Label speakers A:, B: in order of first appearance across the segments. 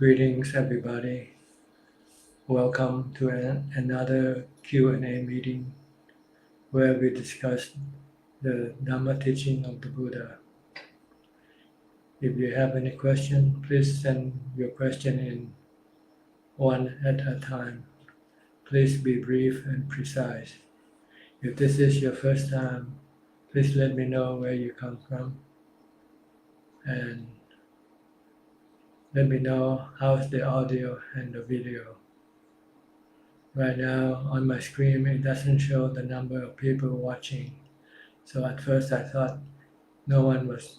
A: Greetings, everybody. Welcome to another Q&A meeting where we discuss the Dhamma teaching of the Buddha. If you have any question, please send your question in one at a time. Please be brief and precise. If this is your first time, please let me know where you come from and let me know how's the audio and the video. Right now on my screen it doesn't show the number of people watching, so at first I thought no one was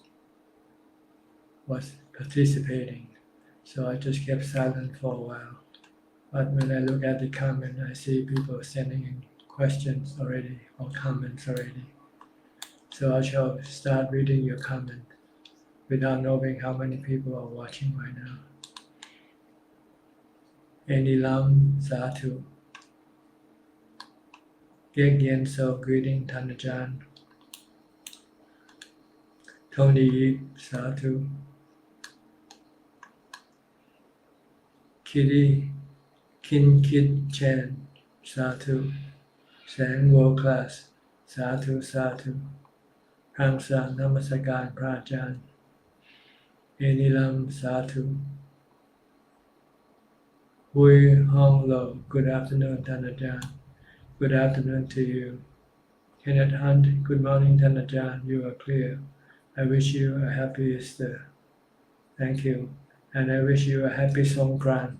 A: participating, so I just kept silent for a while. But when I look at the comment, I see people sending in questions already or comments already. So I shall start reading your comment without knowing how many people are watching right now. Any Lam Satu. Giek Yen So, greeting Tan Ajahn. Tony Yip Satu. Kitty Kin Kid Chan Satu. Sang World Class Satu Satu. Pramsa Namasakan Prajan. Enilam Satu. Hui Hong Lo, good afternoon Tan Ajahn. Good afternoon to you. Kenneth Hunt, good morning Tan Ajahn, you are clear. I wish you a happy Easter. Thank you. And I wish you a happy Songkran.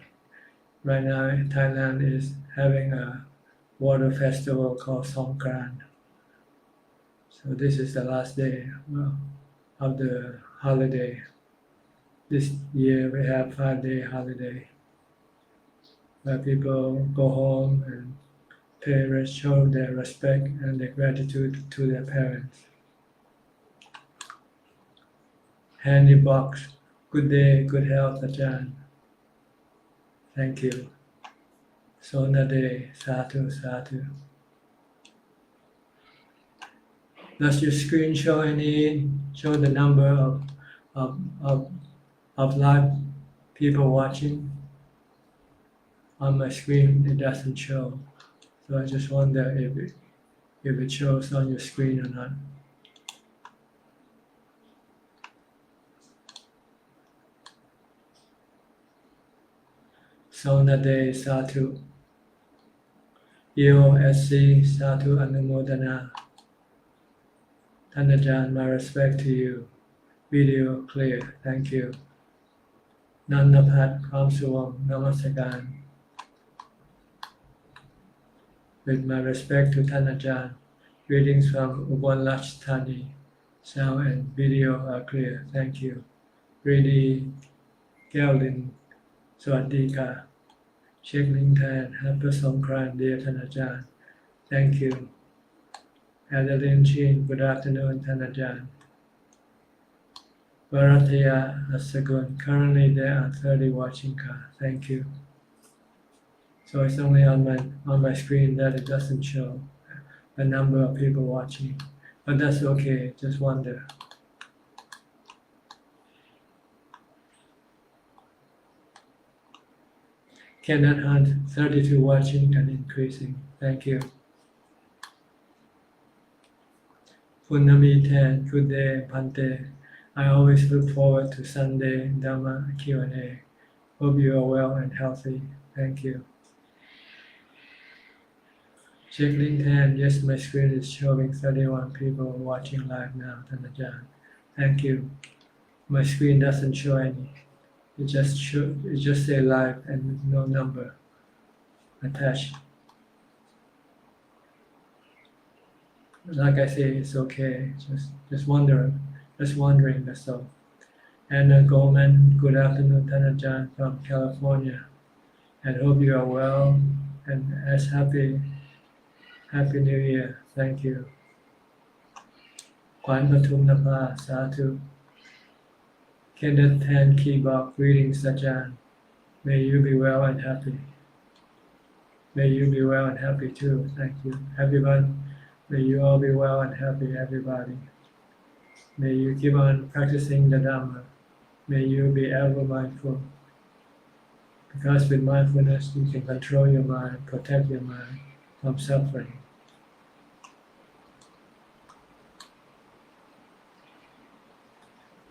A: Right now Thailand is having a water festival called Songkran. So this is the last day of the holiday. This year we have 5-day holiday where people go home and show their respect and their gratitude to their parents. Handy box, good day, good health, Ajahn. Thank you. Sona day, Satu, Satu. Does your screen show the number of live people watching? On my screen, it doesn't show. So I just wonder if it shows on your screen or not. Sona Day Satu. EOSC Satu Anumodana. Tan Ajahn, my respect to you. Video clear, thank you. Nannapat Kamsuwam Namasakan. With my respect to Tan Ajahn, greetings from Ubon Ratchathani. Sound and video are clear, thank you. Ready Gelin, Swadika. Sheikh Ling Tan, Happy Songkran, dear Tan Ajahn. Thank you. Adeline Chin, good afternoon, Tan Ajahn. Bharataya Asagun, currently there are 30 watching. Thank you. So it's only on my screen that it doesn't show the number of people watching, but that's okay. Just wonder. Kenneth Hunt, 32 watching and increasing. Thank you. Punami Tan, good day, Pante. I always look forward to Sunday Dhamma Q&A. Hope you are well and healthy. Thank you. Check Ling Tan, yes, my screen is showing 31 people watching live now, Tan Ajahn. Thank you. My screen doesn't show any. It just say live and no number attached. Like I say, it's okay. Just wondering, that's all. Anna Goldman, good afternoon, Tan Ajahn from California, and hope you are well and as happy New Year. Thank you. Kwan Patum Napa, Satu. Kenneth Tan Kibok, greetings, Ajahn. May you be well and happy. May you be well and happy too. Thank you. Everyone, may you all be well and happy, everybody. May you keep on practicing the Dhamma. May you be ever mindful. Because with mindfulness you can control your mind, protect your mind from suffering.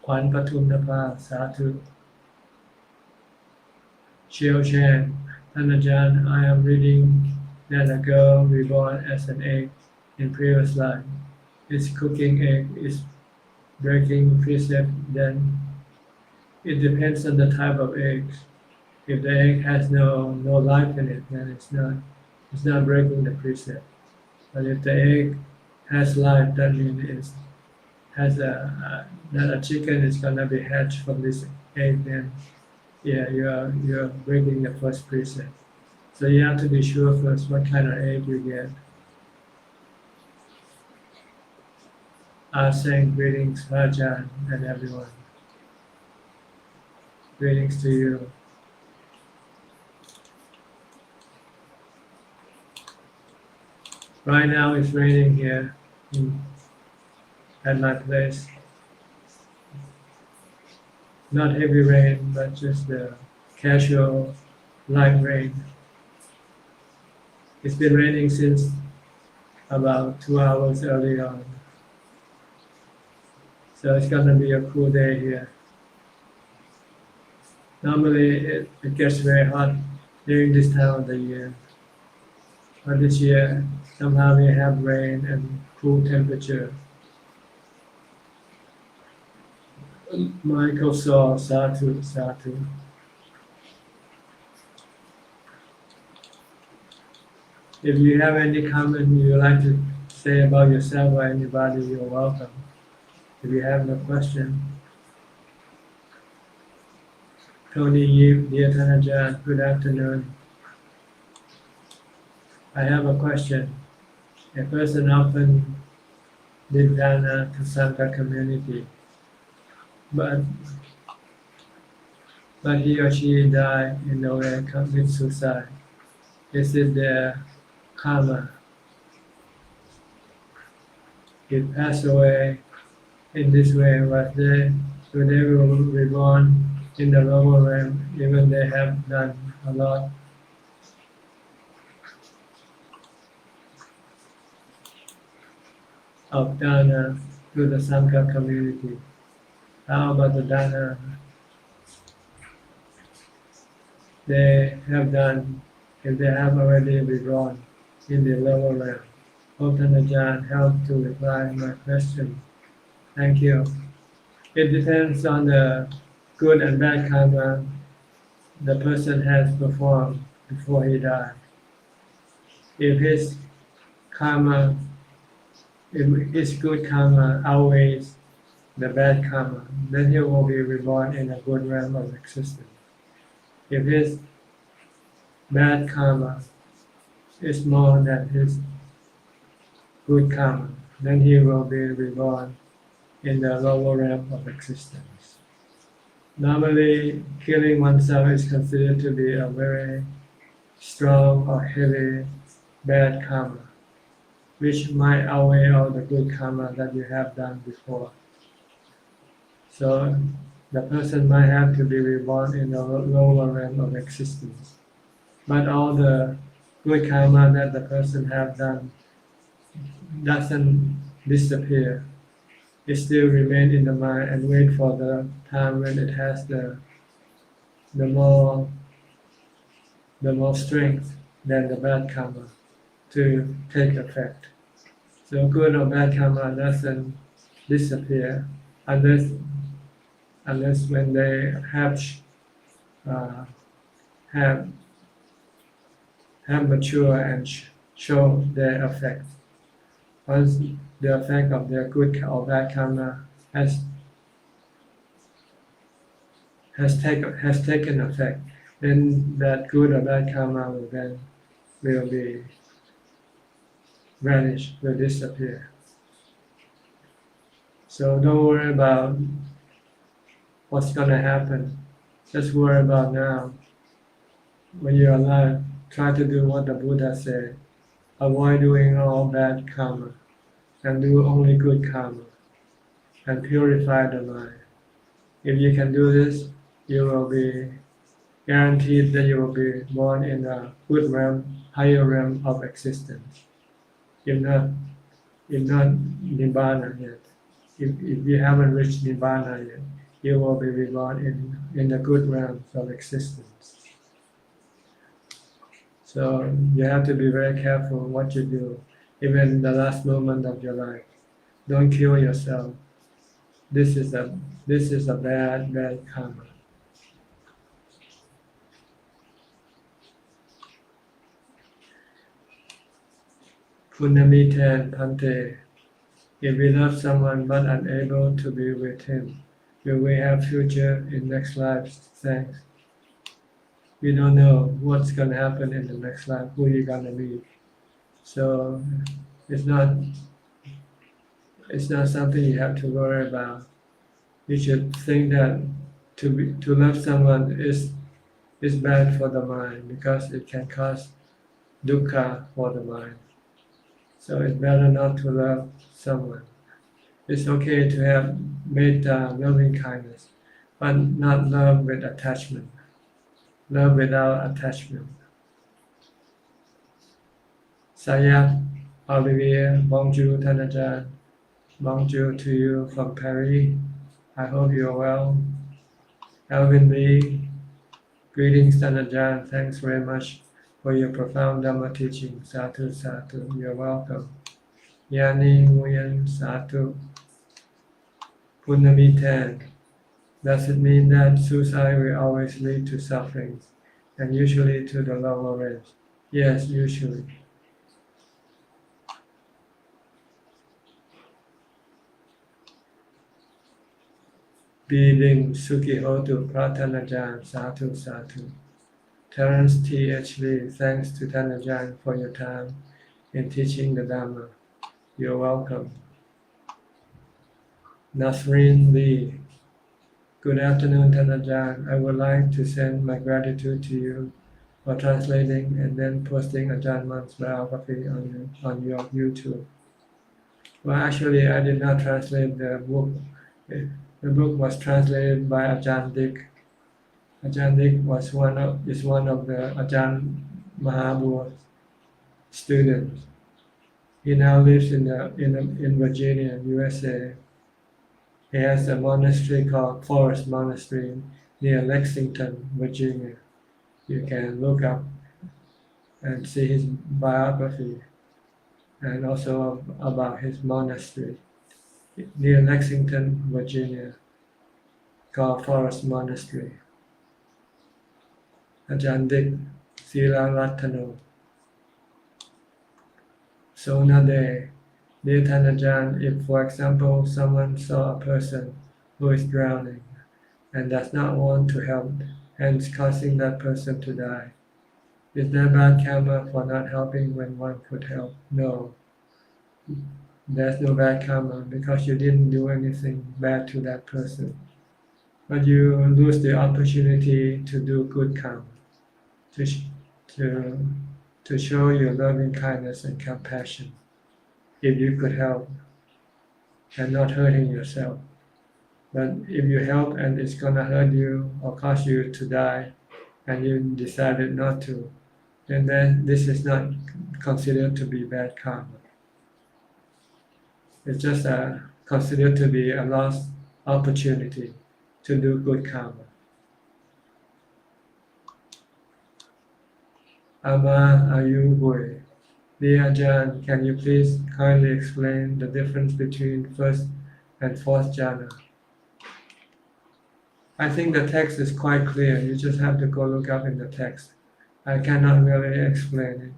A: ขวัญปทุมนภาสาธุ Xiao Shan, Ajahn, I am reading that a girl reborn as an egg in previous life is cooking egg, is breaking precept, then it depends on the type of eggs. If the egg has no life in it, then it's not breaking the precept. But if the egg has life, that means it has that a chicken is gonna be hatched from this egg. Then yeah, you're breaking the first precept. So you have to be sure first what kind of egg you get. Saying greetings, Ajahn, and everyone. Greetings to you. Right now it's raining here at my place. Not heavy rain, but just the casual light rain. It's been raining since about 2 hours early on. So it's gonna be a cool day here. Normally it gets very hot during this time of the year. But this year somehow we have rain and cool temperature. Michael saw Satu. If you have any comment you like to say about yourself or anybody, you're welcome. If you have no question. Tony Yip, dear Ajahn, good afternoon. I have a question. A person often did dana to Sangha community, but he or she died in the way commit suicide. Is it their karma? It passed away in this way, but they will reborn in the lower realm, even they have done a lot of dana to the Sangha community. How about the dana they have done if they have already reborn in the lower realm? Hope Ajahn help to reply my question. Thank you. It depends on the good and bad karma the person has performed before he died. If his good karma outweighs the bad karma, then he will be reborn in a good realm of existence. If his bad karma is more than his good karma, then he will be reborn in the lower realm of existence. Normally, killing oneself is considered to be a very strong or heavy bad karma, which might outweigh all the good karma that you have done before. So the person might have to be reborn in the lower realm of existence. But all the good karma that the person have done doesn't disappear. It still remains in the mind and wait for the time when it has the more strength than the bad karma to take effect. So good or bad karma doesn't disappear unless when they have mature and show their effect. Once the effect of their good or bad karma has taken effect, then that good or bad karma will be vanish, will disappear. So don't worry about what's gonna happen. Just worry about now. When you're alive, try to do what the Buddha said. Avoid doing all bad karma and do only good karma and purify the mind. If you can do this, you will be guaranteed that you will be born in a good realm, higher realm of existence. If not, Nibbana yet. If you haven't reached Nibbana yet, you will be reborn in the good realms of existence. So you have to be very careful what you do, even in the last moment of your life. Don't kill yourself. This is a bad karma. Punamiten Pante. If we love someone but unable to be with him, will we have future in next life? Thanks. We don't know what's going to happen in the next life, who you're going to meet. So it's not something you have to worry about. You should think that to love someone is bad for the mind because it can cause dukkha for the mind. So it's better not to love someone. It's okay to have metta, loving kindness, but not love with attachment. Love without attachment. Sayat, Olivier, bonjour, Tanajan. Bonjour to you from Paris. I hope you're well. Alvin Lee, greetings, Tanajan. Thanks very much for your profound Dhamma teaching. Sadhu, sadhu. You're welcome. Yani Nguyen, sadhu. Punamitan. Does it mean that suicide will always lead to sufferings and usually to the lower range? Yes, usually. Being Sukihotu Pratanajan, Sadhu Sadhu. Terence T.H. Lee, thanks to Tanajan for your time in teaching the Dhamma. You're welcome. Nasreen Lee. Good afternoon, Tanajan. I would like to send my gratitude to you for translating and then posting Ajahn Mun's biography on your YouTube. Well, actually, I did not translate the book. The book was translated by Ajahn Dick. Ajahn Dick is one of the Ajahn Mahabhu's students. He now lives in Virginia, USA. He has a monastery called Forest Monastery near Lexington, Virginia. You can look up and see his biography and also about his monastery near Lexington, Virginia, called Forest Monastery. Ajahn Dick, Sila Ratano. Sonade. Dear Tanajan, if for example someone saw a person who is drowning and does not want to help, hence causing that person to die, is there bad karma for not helping when one could help? No. There's no bad karma because you didn't do anything bad to that person. But you lose the opportunity to do good karma, to show your loving kindness and compassion. If you could help and not hurting yourself. But if you help and it's gonna hurt you or cause you to die and you decided not to, then this is not considered to be bad karma. It's just considered to be a lost opportunity to do good karma. Ama Ayubwe. Dear Ajahn, can you please kindly explain the difference between first and fourth jhana? I think the text is quite clear. You just have to go look up in the text. I cannot really explain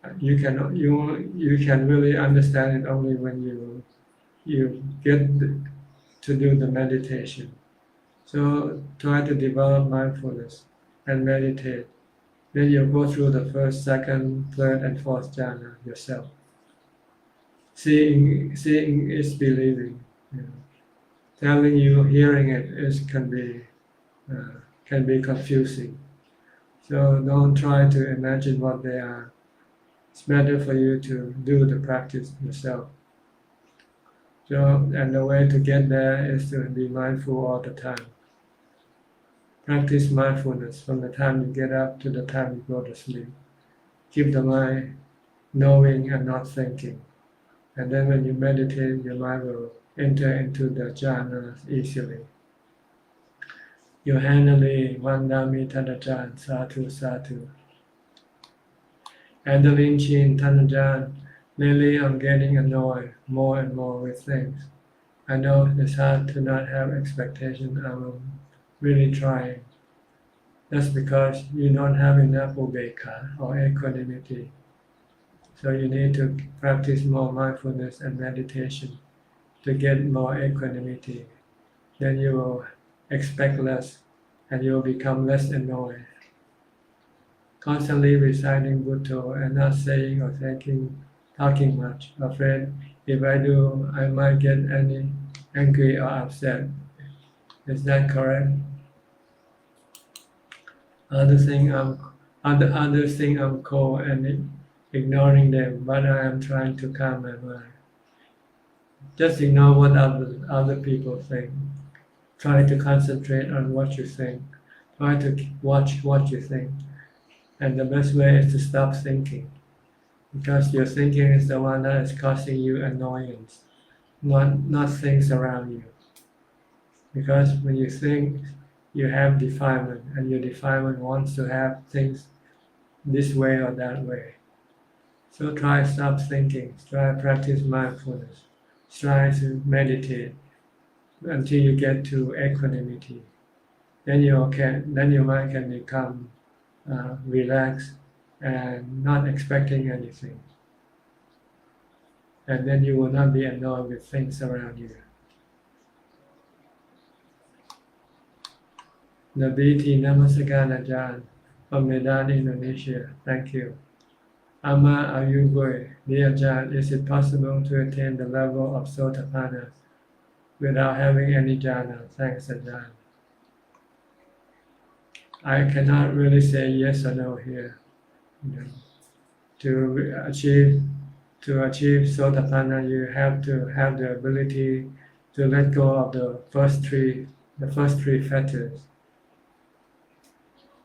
A: it. You can really understand it only when you get to do the meditation. So try to develop mindfulness and meditate. Then you go through the first, second, third, and fourth jhana yourself. Seeing is believing. Telling you, hearing it can be confusing. So don't try to imagine what they are. It's better for you to do the practice yourself. So, and the way to get there is to be mindful all the time. Practice mindfulness from the time you get up to the time you go to sleep. Keep the mind knowing and not thinking. And then when you meditate, your mind will enter into the jhanas easily. Yohanali Vandami Tanajan Satu Satu. Adeline Chin Tanajan, lately I'm getting annoyed more and more with things. I know it's hard to not have expectation. I'm really trying. That's because you don't have enough ubeka or equanimity. So you need to practice more mindfulness and meditation to get more equanimity. Then you will expect less and you will become less annoyed. Constantly reciting Buddha and not saying or talking much. Afraid if I do, I might get angry or upset. Is that correct? Others think I'm cold and ignoring them, but I am trying to calm my mind. Just ignore what other people think. Try to concentrate on what you think. Try to watch what you think. And the best way is to stop thinking. Because your thinking is the one that is causing you annoyance, not things around you. Because when you think, you have defilement, and your defilement wants to have things this way or that way. So try stop thinking, try practice mindfulness, try to meditate until you get to equanimity. Then your mind can become relaxed and not expecting anything. And then you will not be annoyed with things around you. Nabiti Namasagan Ajahn from Medan, Indonesia. Thank you. Ama Ayuboy, dear Ajahn, is it possible to attain the level of Sotapanna without having any jhana? Thanks, Ajahn. I cannot really say yes or no here. To achieve Sotapanna, you have to have the ability to let go of the first three fetters.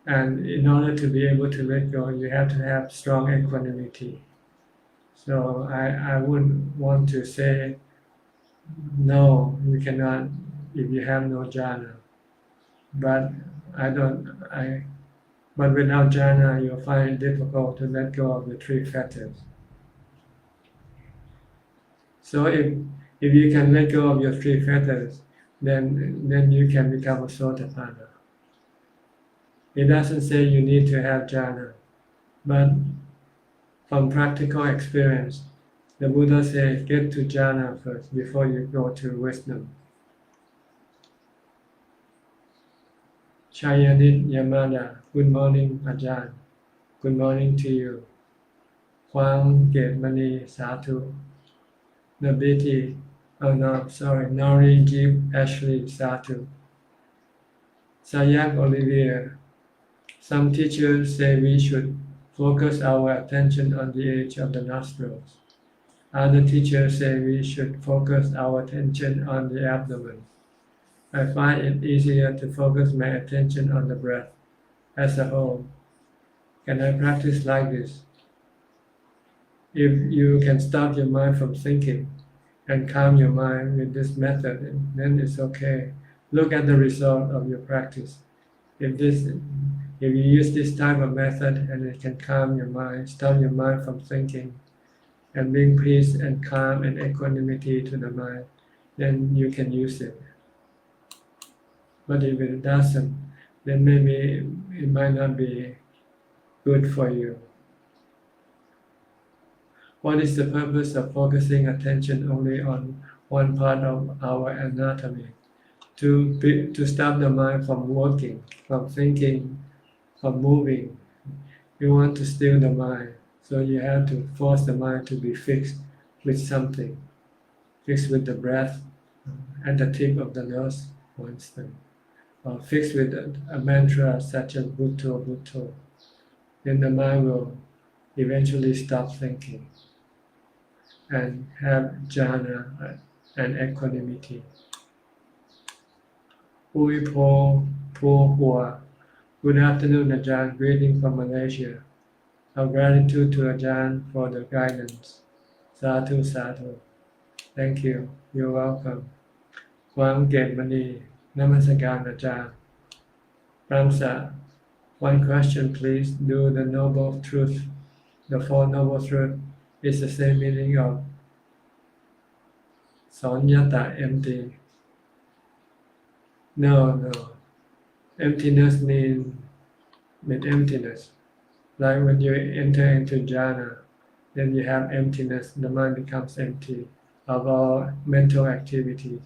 A: And in order to be able to let go, you have to have strong equanimity. So I wouldn't want to say no, you cannot if you have no jhana. But but without jhana, you'll find it difficult to let go of the three fetters. So if you can let go of your three fetters, then you can become a Sotapanna. It doesn't say you need to have jhana, but from practical experience, the Buddha says get to jhana first before you go to wisdom. Chayanit Yamada, good morning, Ajahn. Good morning to you. Kwang Getmani Satu. Nabiti, Nori Jeep Ashley Satu. Sayak Olivia. Some teachers say we should focus our attention on the edge of the nostrils. Other teachers say we should focus our attention on the abdomen. I find it easier to focus my attention on the breath as a whole. Can I practice like this? If you can stop your mind from thinking and calm your mind with this method, then it's okay. Look at the result of your practice. If you use this type of method and it can calm your mind, stop your mind from thinking, and bring peace and calm and equanimity to the mind, then you can use it. But if it doesn't, then maybe it might not be good for you. What is the purpose of focusing attention only on one part of our anatomy? To stop the mind from working, from thinking, from moving. You want to still the mind, so you have to force the mind to be fixed with something, fixed with the breath at the tip of the nose, for instance, or fixed with a mantra such as Bhutto Bhutto. Then the mind will eventually stop thinking and have jhana and equanimity. Ui po Pua. Good afternoon, Ajahn. Greeting from Malaysia. Our gratitude to Ajahn for the guidance. Sadhu, sadhu. Thank you. You're welcome. Kwang Ket Mani. Namaskaran, Ajahn. Ramsa. One question, please. Do the Noble Truth, the Four Noble Truths, is the same meaning of Sonyata, empty? No. Emptiness means with emptiness. Like when you enter into jhana, then you have emptiness, the mind becomes empty of all mental activities.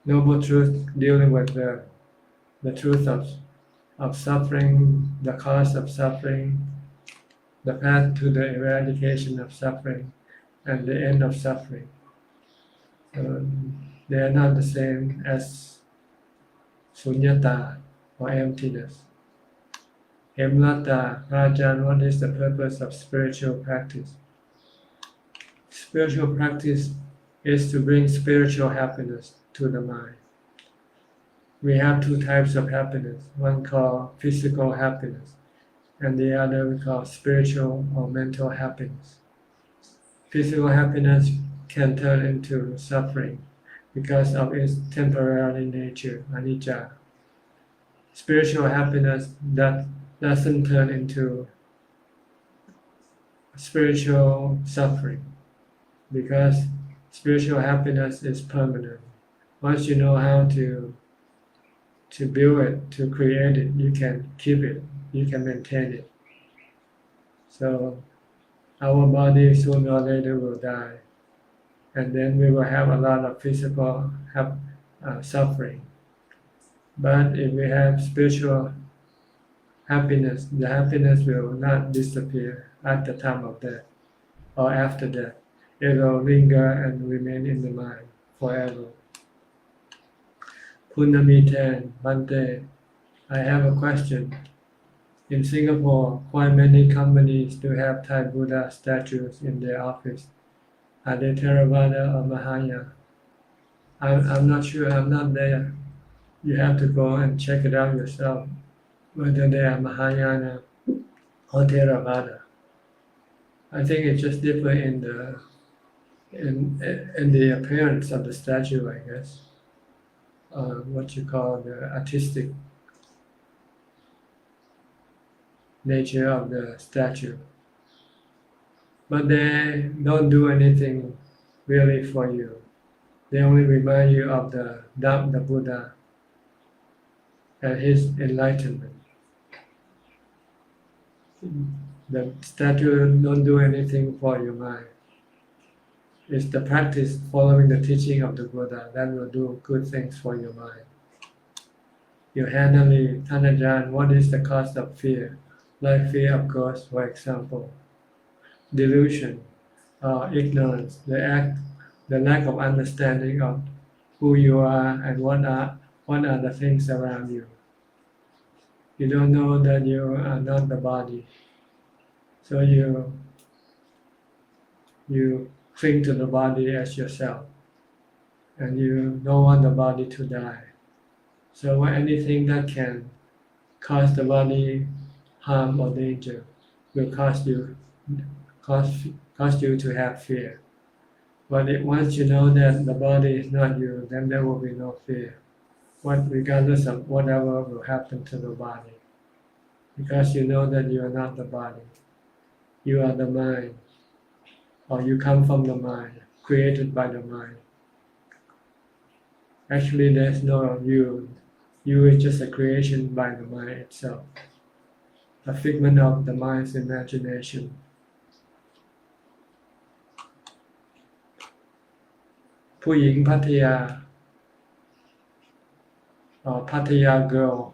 A: Noble truth dealing with the truth of suffering, the cause of suffering, the path to the eradication of suffering, and the end of suffering. They are not the same as sunyata or emptiness. Hemlata, Rajan, what is the purpose of spiritual practice? Spiritual practice is to bring spiritual happiness to the mind. We have two types of happiness, one called physical happiness, and the other we call spiritual or mental happiness. Physical happiness can turn into suffering because of its temporary nature, anicca. Spiritual happiness that doesn't turn into spiritual suffering because spiritual happiness is permanent. Once you know how to build it, to create it, you can keep it, you can maintain it. So our body sooner or later will die, and then we will have a lot of physical suffering. But if we have spiritual happiness, the happiness will not disappear at the time of death or after death. It will linger and remain in the mind forever. Punamiten, Bante, I have a question. In Singapore, quite many companies do have Thai Buddha statues in their office. Are they Theravada or Mahayana? I'm not sure, I'm not there. You have to go and check it out yourself, whether they are Mahayana or Theravada. I think it's just different in the appearance of the statue, I guess. What you call the artistic nature of the statue. But they don't do anything really for you. They only remind you of the Buddha and his enlightenment. The statue don't do anything for your mind. It's the practice following the teaching of the Buddha that will do good things for your mind. Yohanali, Tanajan, what is the cause of fear? Like fear of ghosts, for example. Delusion, ignorance, the lack of understanding of who you are and what are the things around you. You don't know that you are not the body, so you cling to the body as yourself, and you don't want the body to die. So anything that can cause the body harm or danger will cause you to have fear. But once you know that the body is not you, then there will be no fear, regardless of whatever will happen to the body. Because you know that you are not the body. You are the mind, or you come from the mind, created by the mind. Actually, there's no you. You is just a creation by the mind itself, a figment of the mind's imagination. Puying Pattaya, or Pattaya girl.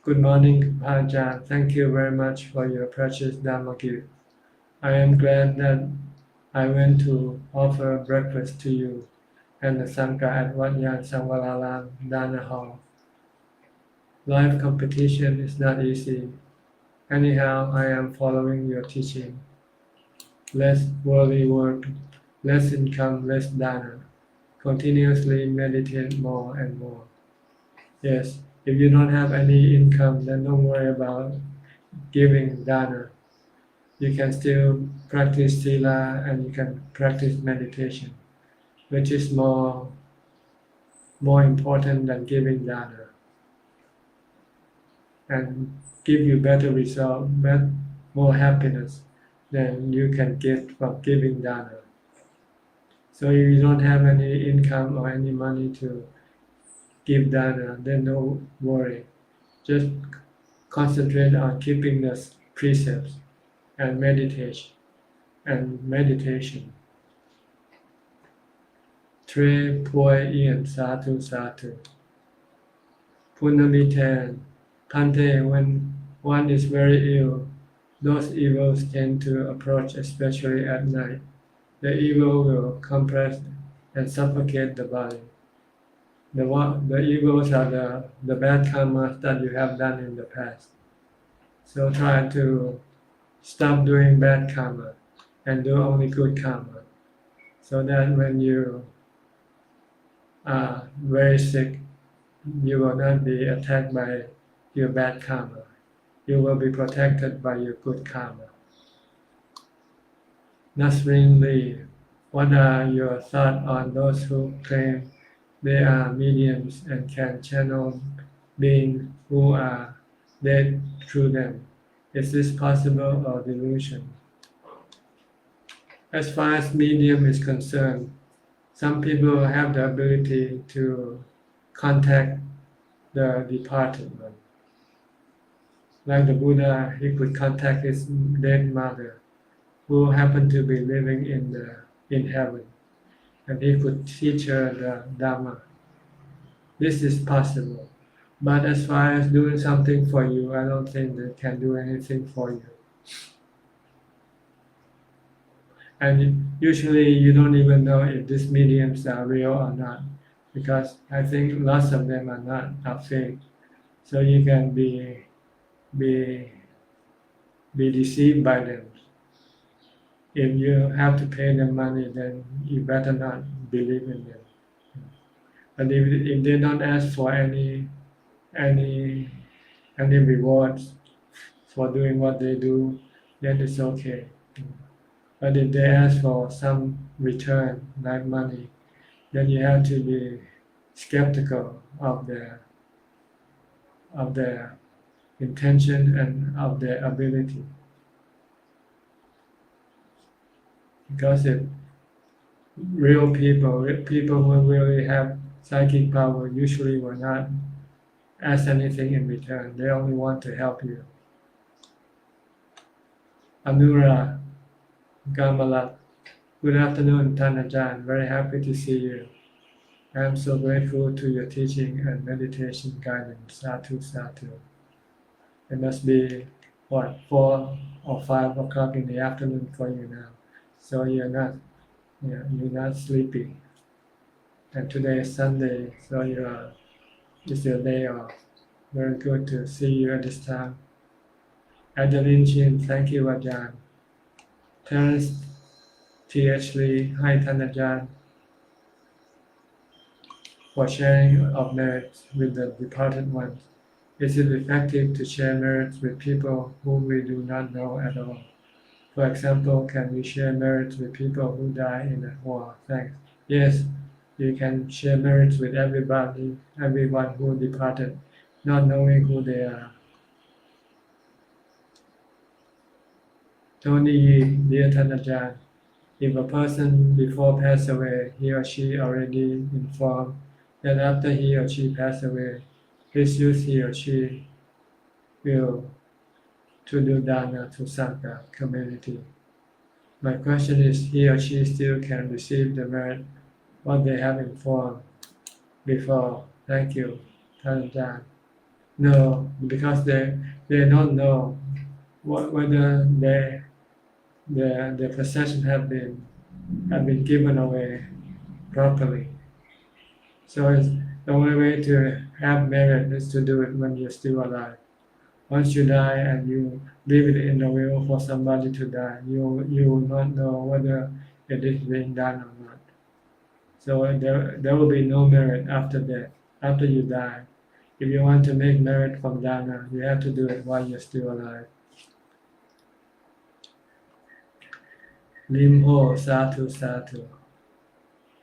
A: Good morning, Ajahn. Thank you very much for your precious Dhamma gift. I am glad that I went to offer breakfast to you and the Sangha at Wat Yannasangwararam Dana Hall. Life competition is not easy. Anyhow, I am following your teaching. Less worldly work, less income, less dana. Continuously meditate more and more. Yes, If you don't have any income, then don't worry about giving dana. You can still practice sila and you can practice meditation, which is more important than giving dana and give you better result, more happiness than you can get from giving dana. So if you don't have any income or any money to give dana, then don't worry. Just concentrate on keeping the precepts and meditation. Tre poi ian satu satu. Punamitan. Pante, when one is very ill, those evils tend to approach, especially at night. The evil will compress and suffocate the body. The evils are the bad karmas that you have done in the past. So try to stop doing bad karma and do only good karma. So that when you are very sick, you will not be attacked by your bad karma. You will be protected by your good karma. Nasrin Lee, what are your thoughts on those who claim they are mediums and can channel beings who are dead through them? Is this possible or delusion? As far as medium is concerned, some people have the ability to contact the departed one. Like the Buddha, he could contact his dead mother, who happened to be living in heaven, and he could teach her the Dhamma. This is possible. But as far as doing something for you, I don't think they can do anything for you. And usually you don't even know if these mediums are real or not, because I think lots of them are fake. So you can be deceived by them. If you have to pay them money, then you better not believe in them. But if they don't ask for any rewards for doing what they do, then it's okay. But if they ask for some return, like money, then you have to be skeptical of their intention and of their ability. Because if real people who really have psychic power usually will not ask anything in return. They only want to help you. Anura Gamalat. Good afternoon, Ajahn. Very happy to see you. I am so grateful to your teaching and meditation guidance. Sadhu, sadhu. It must be 4 or 5 o'clock in the afternoon for you now. So you're not sleepy. And today is Sunday, so it's your day off. Very good to see you at this time. Adeline Chin, thank you, Ajahn. Terence T.H. Lee, hi, Ajahn, for sharing of merits with the departed ones. Is it effective to share merits with people whom we do not know at all? For example, can we share merits with people who die in a war? Thanks. Yes, you can share merits with everyone who departed, not knowing who they are. Tony, dear Ajahn, if a person before passed away, he or she already informed that after he or she passed away, please use he or she will to do dana to Sangha community. My question is, he or she still can receive the merit what they have informed before? Thank you, Ajahn. No, because they don't know whether their possession have been given away properly. So the only way to have merit is to do it when you're still alive. Once you die and you leave it in the will for somebody to die, you will not know whether it is being done or not. So there will be no merit after death, after you die. If you want to make merit from Dharma, you have to do it while you're still alive. Limho, Sadhu, Sadhu.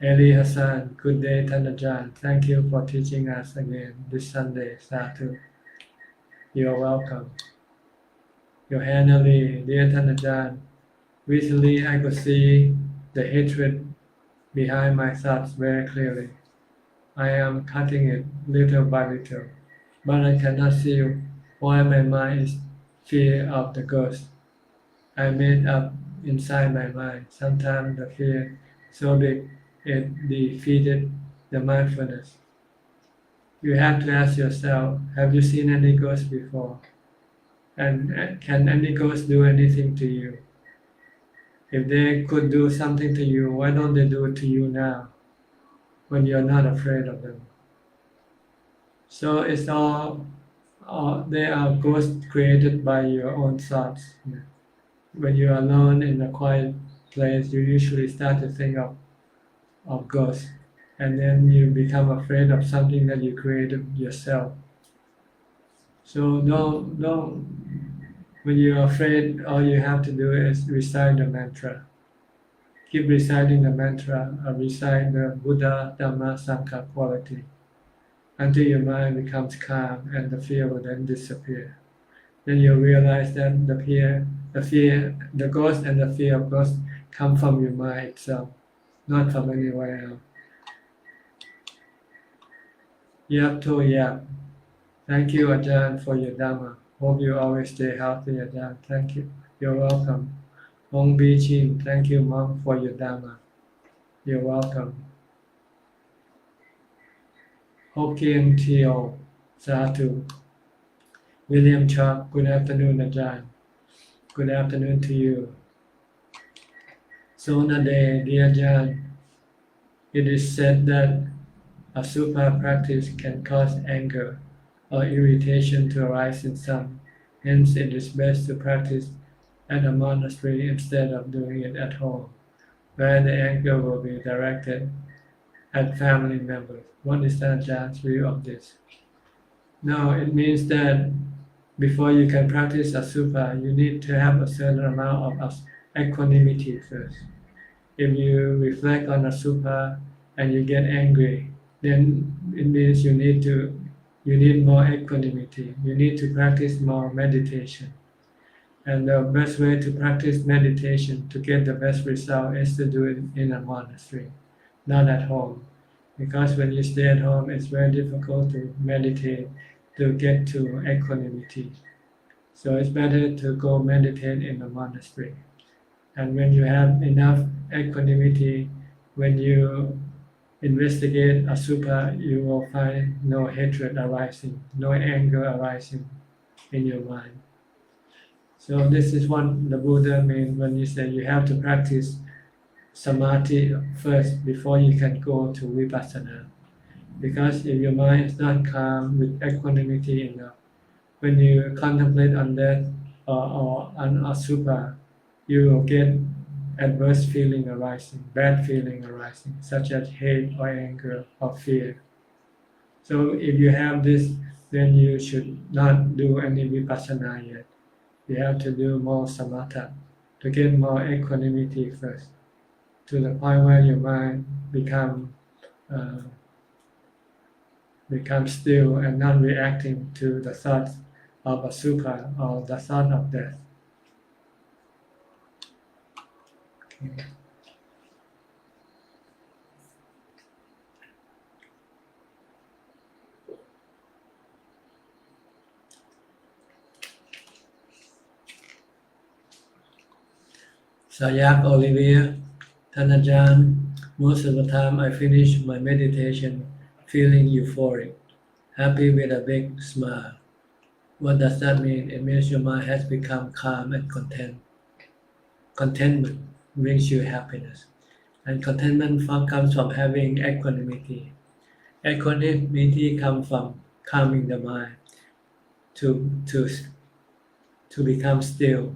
A: Eli Hassan, good day, Ajahn. Thank you for teaching us again this Sunday, Sadhu. You're welcome. Yohanali, dear Ajahn, recently I could see the hatred behind my thoughts very clearly. I am cutting it little by little, but I cannot see why my mind is fear of the ghost. I made up inside my mind. Sometimes the fear so big it defeated the mindfulness. You have to ask yourself, have you seen any ghost before? And can any ghost do anything to you? If they could do something to you, why don't they do it to you now, when you're not afraid of them? So it's all they are ghosts created by your own thoughts. When you are alone in a quiet place, you usually start to think of ghosts, and then you become afraid of something that you created yourself. So when you're afraid, all you have to do is recite the mantra. Keep reciting the mantra, or recite the Buddha, Dhamma, Sangha quality, until your mind becomes calm and the fear will then disappear. Then you realize that the ghost and the fear of ghosts come from your mind itself, not from anywhere else. Yap to yap. Thank you, Ajahn, for your Dhamma. Hope you always stay healthy, Ajahn. Thank you. You're welcome. Hong Bi Chin, thank you, Mom, for your Dhamma. You're welcome. Hokkien Tio, Sadhu. William Chok, good afternoon, Ajahn. Good afternoon to you. Sona De, dear Ajahn, it is said that a Asupa practice can cause anger or irritation to arise in some. Hence, it is best to practice at a monastery instead of doing it at home, where the anger will be directed at family members. What is the Ajah's view of this? No, it means that before you can practice Asupa, you need to have a certain amount of equanimity first. If you reflect on Asupa and you get angry, then it means you need more equanimity. You need to practice more meditation. And the best way to practice meditation to get the best result is to do it in a monastery, not at home. Because when you stay at home, it's very difficult to meditate to get to equanimity. So it's better to go meditate in a monastery. And when you have enough equanimity, when you investigate Asupa, you will find no hatred arising, no anger arising in your mind. So this is what the Buddha means when he said you have to practice samadhi first before you can go to vipassana. Because if your mind is not calm with equanimity enough, when you contemplate on that or on Asupa, you will get adverse feeling arising, bad feeling arising, such as hate or anger or fear. So if you have this, then you should not do any vipassana yet. You have to do more samatha to get more equanimity first, to the point where your mind become still and not reacting to the thoughts of Asupa or the thought of death. Okay. Sayak Olivia, Ajahn, most of the time I finish my meditation feeling euphoric, happy with a big smile. What does that mean? It means your mind has become calm and content. Contentment brings you happiness. And contentment comes from having equanimity. Equanimity comes from calming the mind to become still.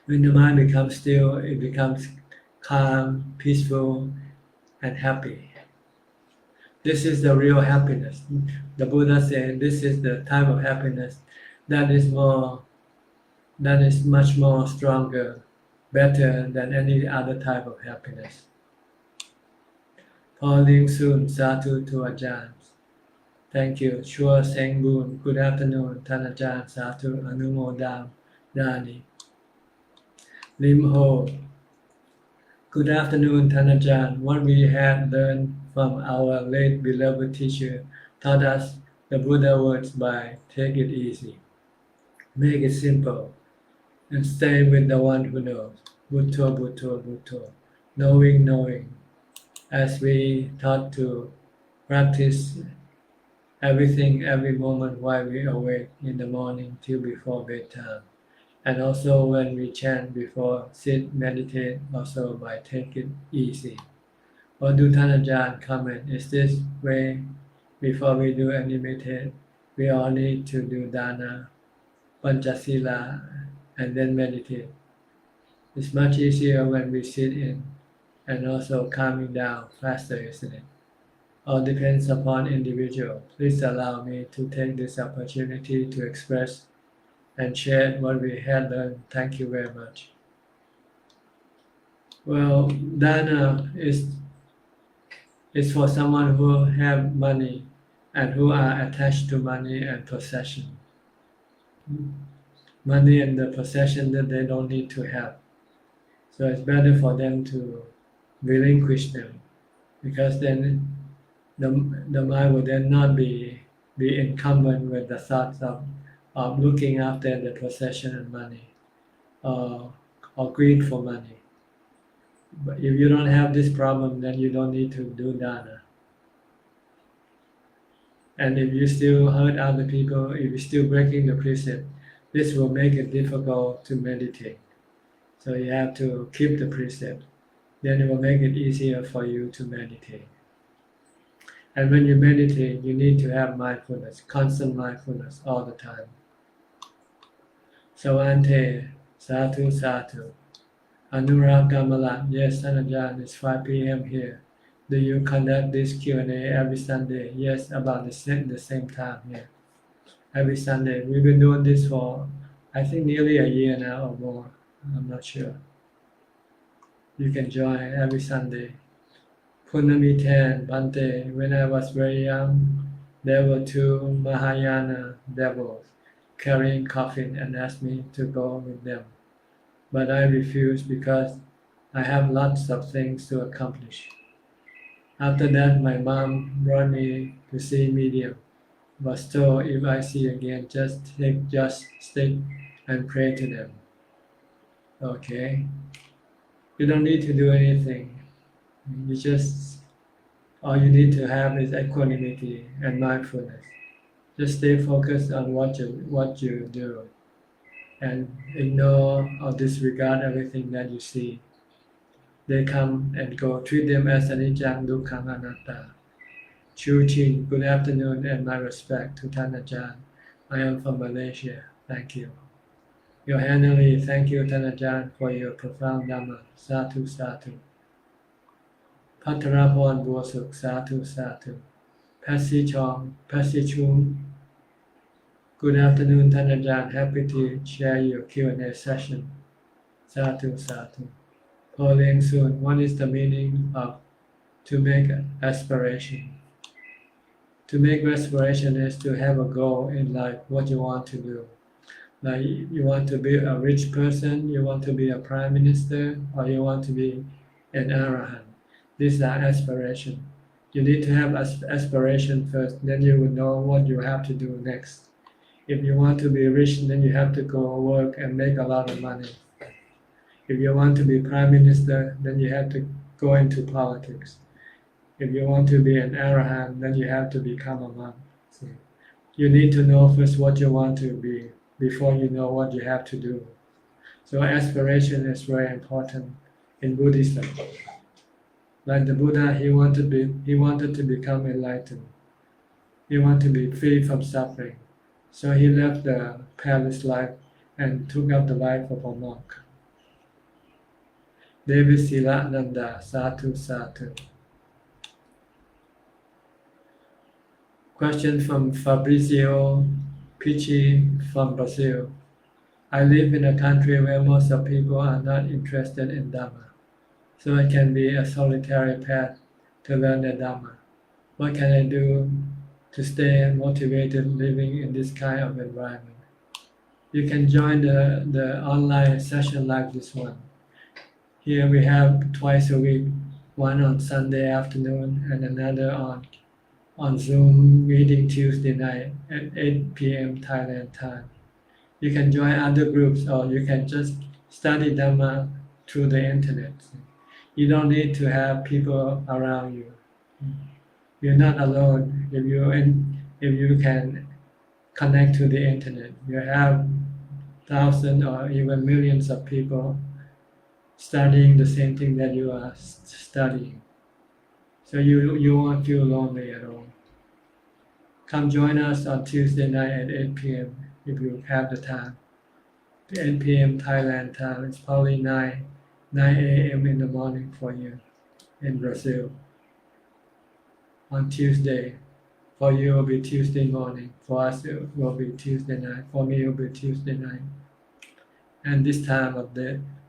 A: When the mind becomes still, it becomes calm, peaceful, and happy. This is the real happiness. The Buddha said this is the type of happiness that is much more stronger, better than any other type of happiness. Calling soon, Satu to Ajahn. Thank you. Chua Seng Boon. Good afternoon, Tan Ajahn. Satu Anumodam Dani. Lim Ho. Good afternoon, Tan Ajahn. What we had learned from our late beloved teacher taught us the Buddha words by take it easy, make it simple, and stay with the one who knows. Bhutto, Bhutto, Bhutto. Knowing, knowing. As we taught to practice everything, every moment while we awake in the morning till before bedtime. And also when we chant before sit, meditate, also by take it easy. What do Tan Ajahn comment? Is this way before we do any meditate, we all need to do dana, panchasila, and then meditate. It's much easier when we sit in and also calming down faster, isn't it? All depends upon individual. Please allow me to take this opportunity to express and share what we had learned. Thank you very much. Well, dana is for someone who have money and who are attached to money and possession. Money and the possession that they don't need to have. So it's better for them to relinquish them, because then the mind will then not be encumbered with the thoughts of looking after the possession and money, or greed for money. But if you don't have this problem, then you don't need to do dana. And if you still hurt other people, if you're still breaking the precept, this will make it difficult to meditate. So you have to keep the precept. Then it will make it easier for you to meditate. And when you meditate, you need to have mindfulness, constant mindfulness all the time. Sawante, Satu, Satu. Anurag Gamalat, yes, Tan Ajahn, it's 5 p.m. here. Do you conduct this Q&A every Sunday? Yes, about the same time here. Every Sunday. We've been doing this for, I think, nearly a year now or more. I'm not sure. You can join every Sunday. Punami 10, Bante. When I was very young, there were 2 Mahayana devils carrying coffin and asked me to go with them. But I refused because I have lots of things to accomplish. After that, my mom brought me to see medium. Was told if I see again, just stick and pray to them. Okay? You don't need to do anything. You just, all you need to have is equanimity and mindfulness. Just stay focused on what you do, and ignore or disregard everything that you see. They come and go. Treat them as anicca, dukkha, anatta. Chu Chin, good afternoon and my respect to Tan Ajahn. I am from Malaysia. Thank you. Yohanali, thank you Tan Ajahn for your profound Dhamma. Satu, Satu. Pataraporn Bosuk, Satu, Satu. Pasi Chong, Pasi Chung. Good afternoon Tan Ajahn. Happy to share your Q&A session. Satu, Satu. Pauline Soon, what is the meaning of to make aspiration? To make aspiration is to have a goal in life, what you want to do. Like you want to be a rich person, you want to be a prime minister, or you want to be an arahant. These are aspirations. You need to have aspiration first, then you will know what you have to do next. If you want to be rich, then you have to go work and make a lot of money. If you want to be prime minister, then you have to go into politics. If you want to be an arahant, then you have to become a monk. So you need to know first what you want to be before you know what you have to do. So aspiration is very important in Buddhism. Like the Buddha, he wanted to become enlightened. He wanted to be free from suffering. So he left the palace life and took up the life of a monk. Devi Sila Nanda, Satu, Satu. Question from Fabrizio Pichi from Brazil. I live in a country where most of people are not interested in Dhamma, so it can be a solitary path to learn the Dhamma. What can I do to stay motivated living in this kind of environment? You can join the online session like this one. Here we have twice a week, one on Sunday afternoon and another on Zoom meeting Tuesday night at 8 p.m. Thailand time. You can join other groups or you can just study Dhamma through the internet. You don't need to have people around you. You're not alone if you can connect to the internet. You have thousands or even millions of people studying the same thing that you are studying. So you won't feel lonely at all. Come join us on Tuesday night at 8 p.m. if you have the time. 8 p.m. Thailand time. It's probably 9 a.m. in the morning for you in Brazil. On Tuesday. For you it will be Tuesday morning. For us it will be Tuesday night. For me it will be Tuesday night. And this time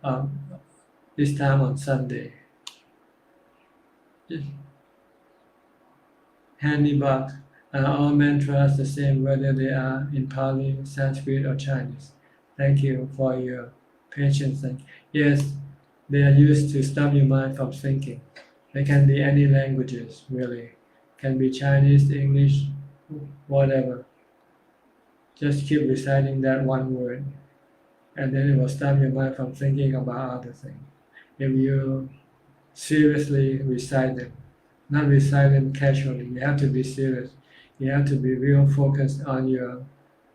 A: on Sunday. Handy box. Are all mantras the same whether they are in Pali, Sanskrit or Chinese? Thank you for your patience. And yes, they are used to stop your mind from thinking. They can be any languages, really. Can be Chinese, English, whatever. Just keep reciting that one word, and then it will stop your mind from thinking about other things. If you seriously recite them, not recite them casually, you have to be serious. You have to be real focused on your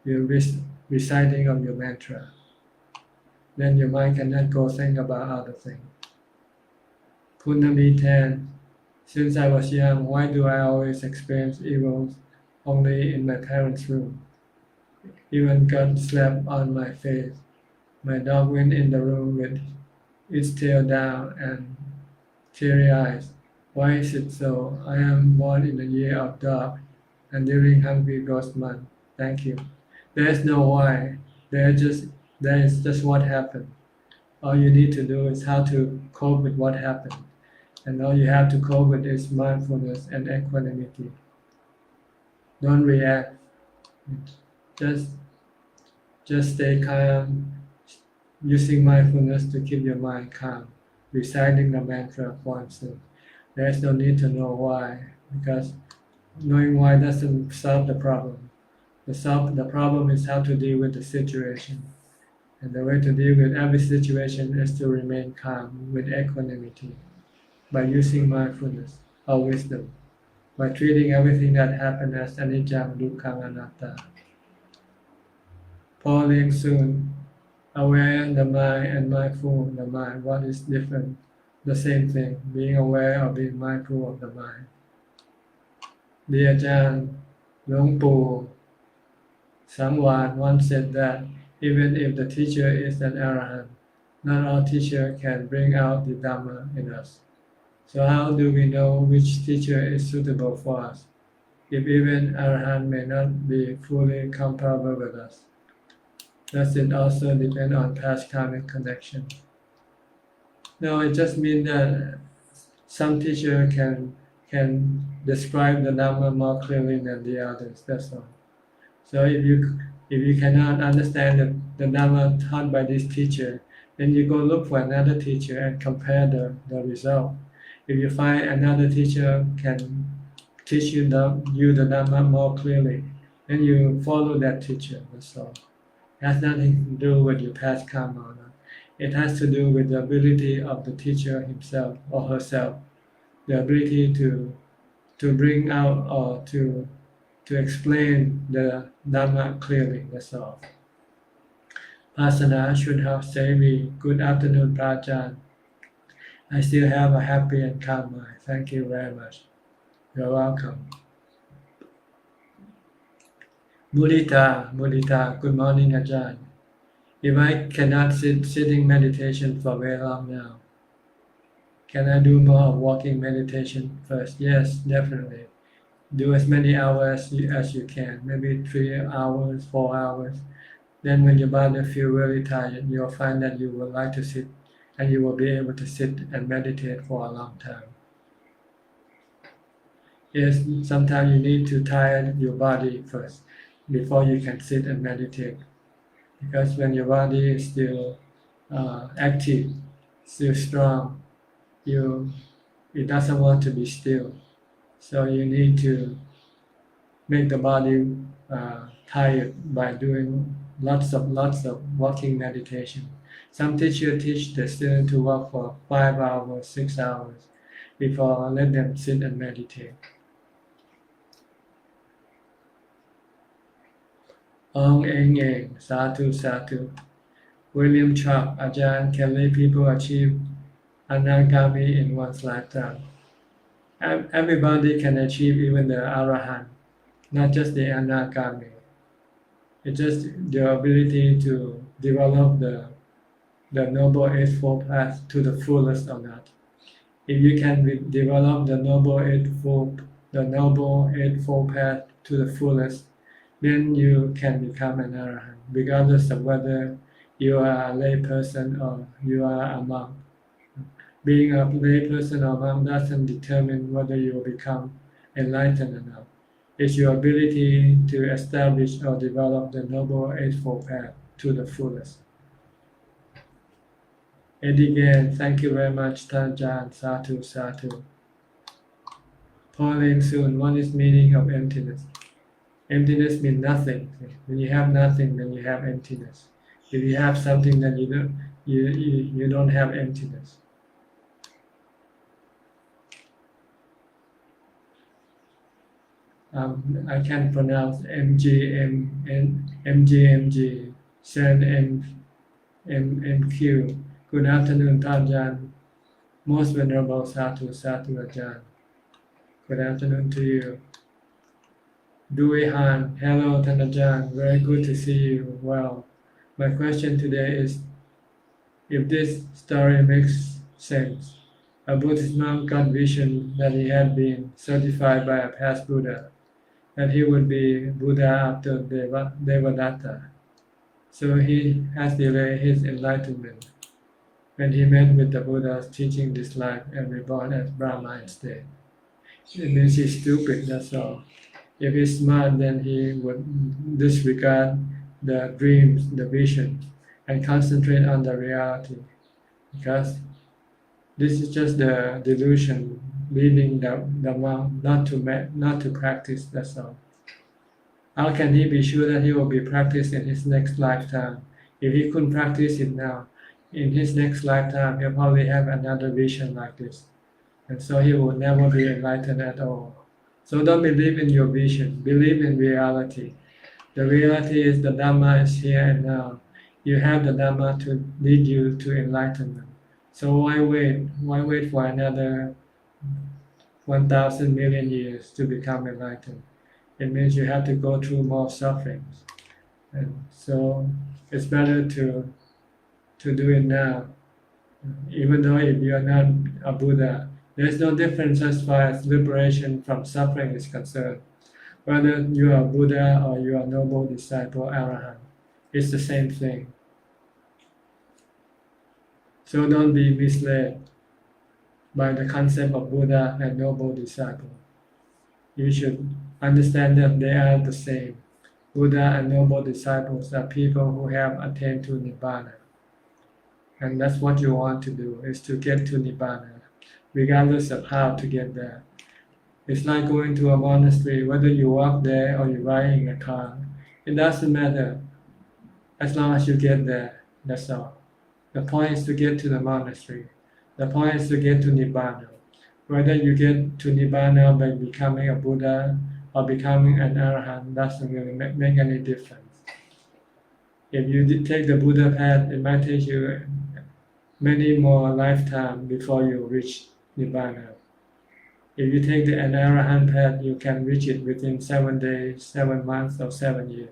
A: reciting of your mantra. Then your mind cannot go think about other things. Punami 10. Since I was young, why do I always experience evils only in my parents' room? Even got slapped on my face. My dog went in the room with its tail down and teary eyes. Why is it so? I am born in the year of dog and during Hungry Ghost Month. Thank you. There is no why. There is just what happened. All you need to do is how to cope with what happened. And all you have to cope with is mindfulness and equanimity. Don't react. Just stay calm, using mindfulness to keep your mind calm. Reciting the mantra, for instance. There is no need to know why, because knowing why doesn't solve the problem. The problem is how to deal with the situation. And the way to deal with every situation is to remain calm with equanimity by using mindfulness or wisdom, by treating everything that happened as anicca, dukkha, anatta. Paul Ling Soon, aware the mind and mindful the mind, what is different? The same thing, being aware or being mindful of the mind. Dear Ajahn, Luang Pu Samwan once said that even if the teacher is an arahant, not all teacher can bring out the Dhamma in us. So how do we know which teacher is suitable for us, if even arahant may not be fully comparable with us? Does it also depend on past karmic connection? No, it just means that some teacher can describe the Dhamma more clearly than the others, that's all. So if you cannot understand the Dhamma taught by this teacher, then you go look for another teacher and compare the result. If you find another teacher can teach you the Dhamma more clearly, then you follow that teacher, that's all. It has nothing to do with your past karma. It has to do with the ability of the teacher himself or herself, the ability to bring out or to explain the Dhamma clearly, that's all. Pasana should have say me, good afternoon, Prajan. I still have a happy and calm mind. Thank you very much. You're welcome. Mudita, good morning, Ajahn. If I cannot sitting meditation for very long now, can I do more of walking meditation first? Yes, definitely. do as many hours as you can, maybe 3 hours, 4 hours. Then when your body feels really tired, you'll find that you would like to sit and you will be able to sit and meditate for a long time. Yes, sometimes you need to tire your body first before you can sit and meditate. Because when your body is still active, still strong, it doesn't want to be still. So you need to make the body tired by doing lots of walking meditation. Some teachers teach the student to walk for 5 hours, 6 hours before let them sit and meditate. Ong Eng, Sadhu Sadhu. William Chuck, Ajahn, can lay people achieve Anagami in one's lifetime? Everybody can achieve even the Arahant, not just the Anagami. It's just the ability to develop the Noble Eightfold Path to the fullest or not. If you can develop the Noble Eightfold Path to the fullest, then you can become an Arahant, regardless of whether you are a lay person or you are a monk. Being a lay person or monk doesn't determine whether you will become enlightened or not. It's your ability to establish or develop the Noble Eightfold Path to the fullest. Eddie again, thank you very much, Ajahn. Sadhu, Sadhu. Pauline Soon, what is meaning of emptiness? Emptiness means nothing. When you have nothing, then you have emptiness. If you have something, then you don't have emptiness. I can pronounce MGMG, Sen MQ. Good afternoon, Ajahn. Most Venerable Sadhu, Sadhu Ajahn. Good afternoon to you. Dewey Han, hello Ajahn, very good to see you. Well, my question today is, if this story makes sense, a Buddhist monk got vision that he had been certified by a past Buddha, that he would be Buddha after Devadatta. So he has delayed his enlightenment. When he met with the Buddha teaching this life and reborn as Brahma instead. It means he's stupid, that's all. If he's smart, then he would disregard the dreams, the vision, and concentrate on the reality. Because this is just the delusion, leading the monk not to practice, that's all. How can he be sure that he will be practiced in his next lifetime? If he couldn't practice it now, in his next lifetime, he'll probably have another vision like this. And so he will never be enlightened at all. So don't believe in your vision, believe in reality. The reality is the Dhamma is here and now. You have the Dhamma to lead you to enlightenment. So why wait? Why wait for another 1,000 million years to become enlightened? It means you have to go through more sufferings. And so it's better to do it now. Even though if you are not a Buddha, there's no difference as far as liberation from suffering is concerned. Whether you are Buddha or you are noble disciple, Arahant, it's the same thing. So don't be misled by the concept of Buddha and noble disciple. You should understand that they are the same. Buddha and noble disciples are people who have attained to Nibbana. And that's what you want to do, is to get to Nibbana, regardless of how to get there. It's like going to a monastery, whether you walk there or you ride in a car. It doesn't matter, as long as you get there, that's all. The point is to get to the monastery. The point is to get to Nibbana. Whether you get to Nibbana by becoming a Buddha or becoming an Arahant doesn't really make any difference. If you take the Buddha path, it might take you many more lifetimes before you reach Nibbana. If you take the Arahant path, you can reach it within 7 days, 7 months, or 7 years.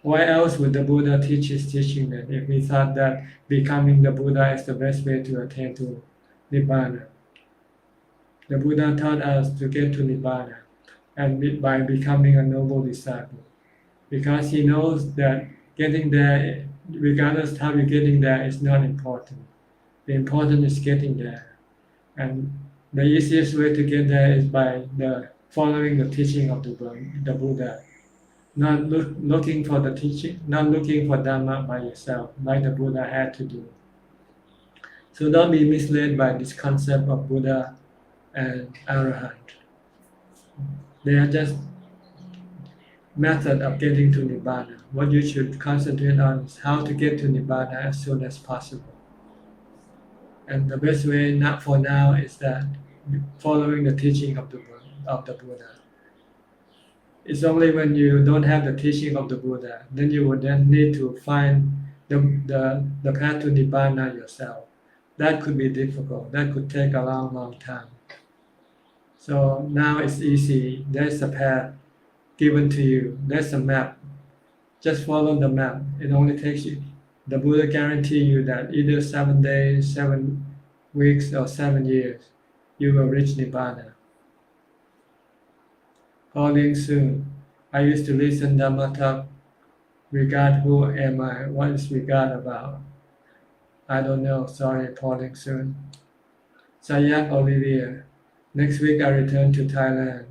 A: Why else would the Buddha teach his teaching then, if he thought that becoming the Buddha is the best way to attain to Nibbana? The Buddha taught us to get to Nibbana. and by becoming a noble disciple. Because he knows that getting there, regardless how you're getting there, is not important. The important is getting there. And the easiest way to get there is by following the teaching of the Buddha. Not looking for the teaching, not looking for Dhamma by yourself, like the Buddha had to do. So don't be misled by this concept of Buddha and Arahant. They are just method of getting to Nibbana. What you should concentrate on is how to get to Nibbana as soon as possible. And the best way not for now is that following the teaching of the Buddha. It's only when you don't have the teaching of the Buddha, then you would then need to find the path to Nibbana yourself. That could be difficult. That could take a long time. So now it's easy. There's a path given to you. There's a map. Just follow the map. It only takes you. The Buddha guarantee you that either 7 days, 7 weeks, or 7 years, you will reach Nibbana. Calling soon. I used to listen Dhamma talk. Regard, who am I? What is regard about? I don't know. Sorry, calling soon. Sayak Olivia. Next week I return to Thailand.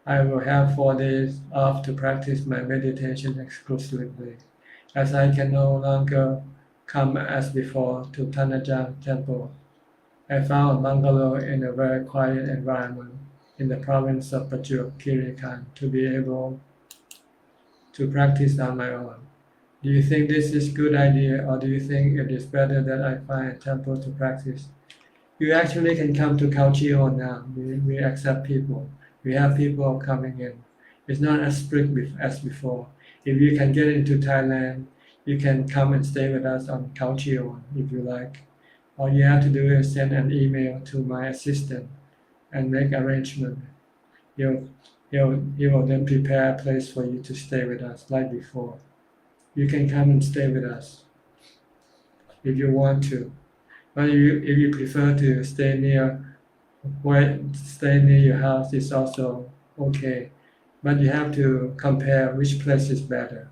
A: I will have 4 days off to practice my meditation exclusively, as I can no longer come as before to Thanajang Temple. I found a bungalow in a very quiet environment in the province of Prachuap Khiri Khan to be able to practice on my own. Do you think this is a good idea, or do you think it is better that I find a temple to practice? You actually can come to Kauchio now. We accept people. We have people coming in. It's not as strict as before. If you can get into Thailand, you can come and stay with us on Kauchio if you like. All you have to do is send an email to my assistant and make arrangement. He will then prepare a place for you to stay with us like before. You can come and stay with us if you want to. But if you prefer to stay near your house, it's also okay. But you have to compare which place is better.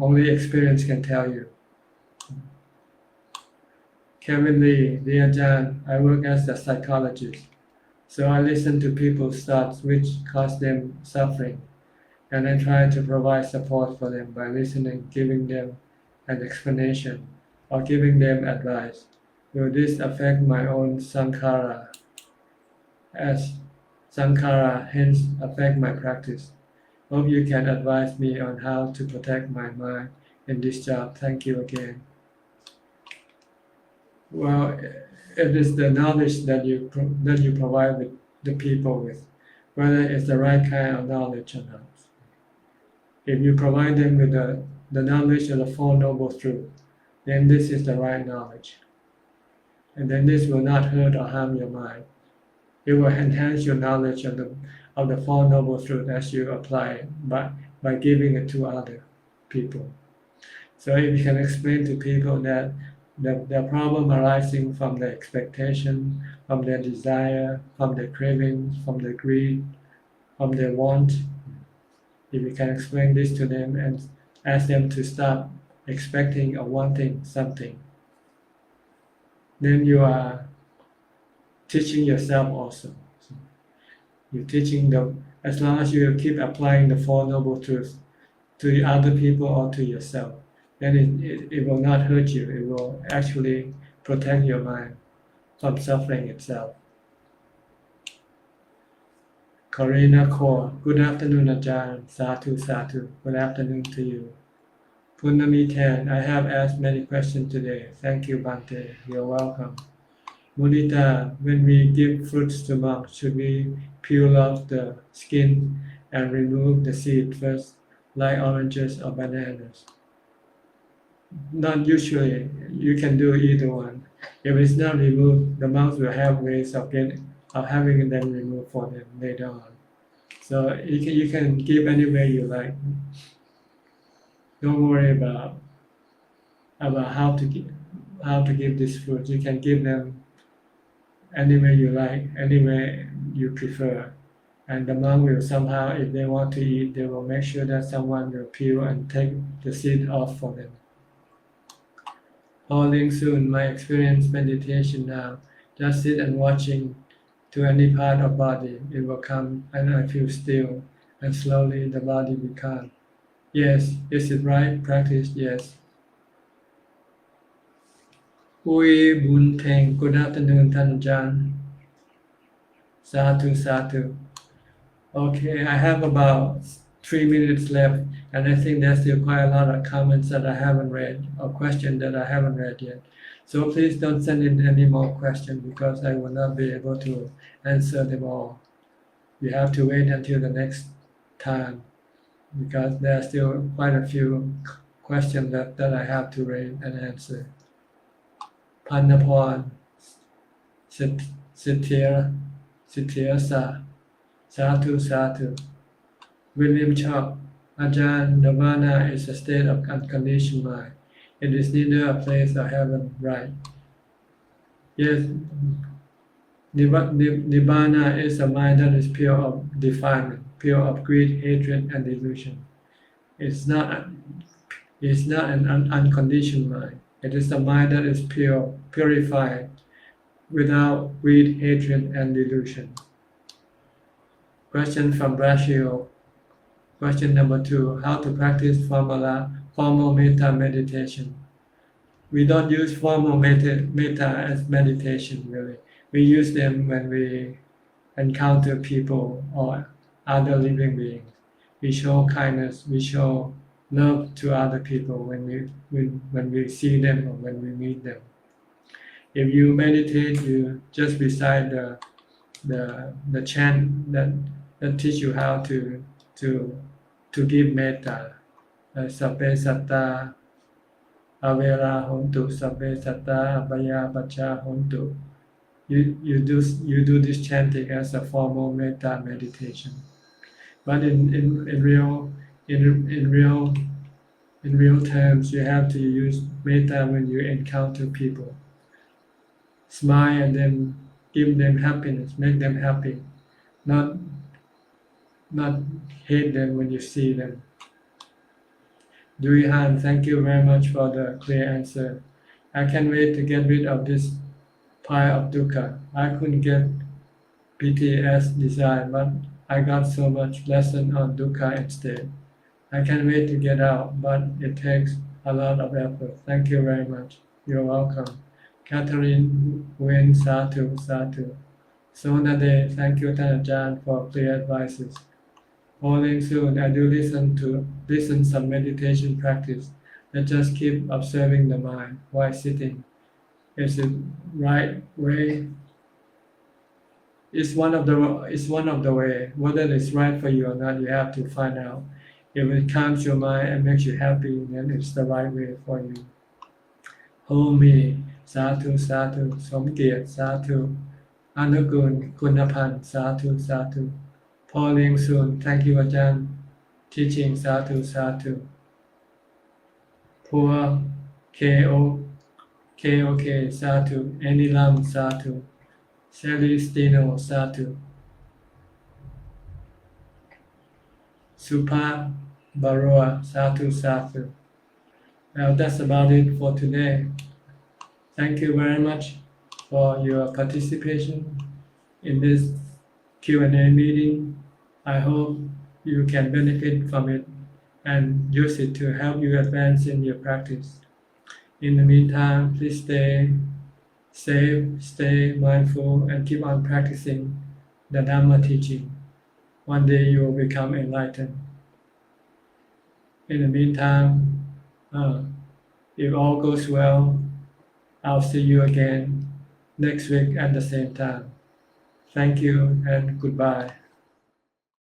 A: Only experience can tell you. Kevin Lee, dear Ajahn, I work as a psychologist. So I listen to people's thoughts which cause them suffering, and I try to provide support for them by listening, giving them an explanation, or giving them advice. Will this affect my own sankhara? As sankhara hence affect my practice. Hope you can advise me on how to protect my mind in this job. Thank you again. Well, it is the knowledge that you provide with the people with, whether it's the right kind of knowledge or not. If you provide them with the knowledge of the Four Noble Truths, then this is the right knowledge. And then this will not hurt or harm your mind. It will enhance your knowledge of the Four Noble Truths as you apply it by giving it to other people. So if you can explain to people that the problem arising from their expectation, from their desire, from their cravings, from their greed, from their want, if you can explain this to them and ask them to stop expecting or wanting something, then you are teaching yourself also. You're teaching them, as long as you keep applying the Four Noble Truths to other people or to yourself, then it will not hurt you. It will actually protect your mind from suffering itself. Karina Kaur, good afternoon, Ajahn. Sadhu, sadhu. Good afternoon to you. Punami Tan, I have asked many questions today. Thank you, Bhante. You're welcome. Mudita, when we give fruits to monks, should we peel off the skin and remove the seed first, like oranges or bananas? Not usually. You can do either one. If it's not removed, the monks will have ways of having them removed for them later on. So you can give any way you like. Don't worry about how to give this fruit. You can give them any way you like, any way you prefer. And the monk will somehow, if they want to eat, they will make sure that someone will peel and take the seed off for them. Falling soon, my experience meditation now. Just sit and watching to any part of body. It will come and I feel still, and slowly the body will calm. Yes, is it right? Practice, yes. Ui Bun Peng, good afternoon, Tan Ajahn. Sadhu, sadhu. Okay, I have about 3 minutes left, and I think there's still quite a lot of comments that I haven't read, or questions that I haven't read yet. So please don't send in any more questions because I will not be able to answer them all. You have to wait until the next time because there are still quite a few questions that I have to read and answer. Pannaporn, Sithira Sa, Sadhu Sadhu. William Chop, Ajahn, Nirvana is a state of unconditioned mind. It is neither a place or heaven, right? Yes, Nibbana is a mind that is pure of defilement, pure of greed, hatred, and delusion. It's not an unconditioned mind. It is a mind that is pure, purified, without greed, hatred, and delusion. Question from Brazil. Question number 2. How to practice formal metta meditation? We don't use formal metta as meditation, really. We use them when we encounter people or other living beings. We show kindness, we show love to other people when we see them or when we meet them. If you meditate, you just recite the chant that teach you how to give metta. Sabbe satta avera hontu, sabbe satta abhaya pacha hontu. You do this chanting as a formal metta meditation. But in real terms, you have to use metta when you encounter people. Smile and then give them happiness, make them happy, not hate them when you see them. Dui Han, thank you very much for the clear answer. I can't wait to get rid of this pile of dukkha. I couldn't get BTS design, but I got so much lesson on dukkha instead. I can't wait to get out, but it takes a lot of effort. Thank you very much. You're welcome. Catherine Wen, Sadhu, Sadhu. Sonade, thank you, Tan Ajahn, for clear advices. Falling soon, I do listen some meditation practice. Let's just keep observing the mind while sitting. Is it right way? It's one of the way. Whether it's right for you or not, you have to find out. If it calms your mind and makes you happy, then it's the right way for you. Hold me, Sadhu, Sadhu, Somkiat, Sadhu, Anukun, Kunapan, Sadhu, Sadhu. Falling soon, thank you, Ajahn. Teaching, Sadhu, Sadhu. Poor KOK, Sadhu. Anilam, Sadhu. Celestino, Sadhu. Supa Baroa, Sadhu, Sadhu. Well, that's about it for today. Thank you very much for your participation in this Q&A meeting. I hope you can benefit from it and use it to help you advance in your practice. In the meantime, please stay safe, stay mindful, and keep on practicing the Dhamma teaching. One day you will become enlightened. In the meantime, if all goes well, I'll see you again next week at the same time. Thank you and goodbye.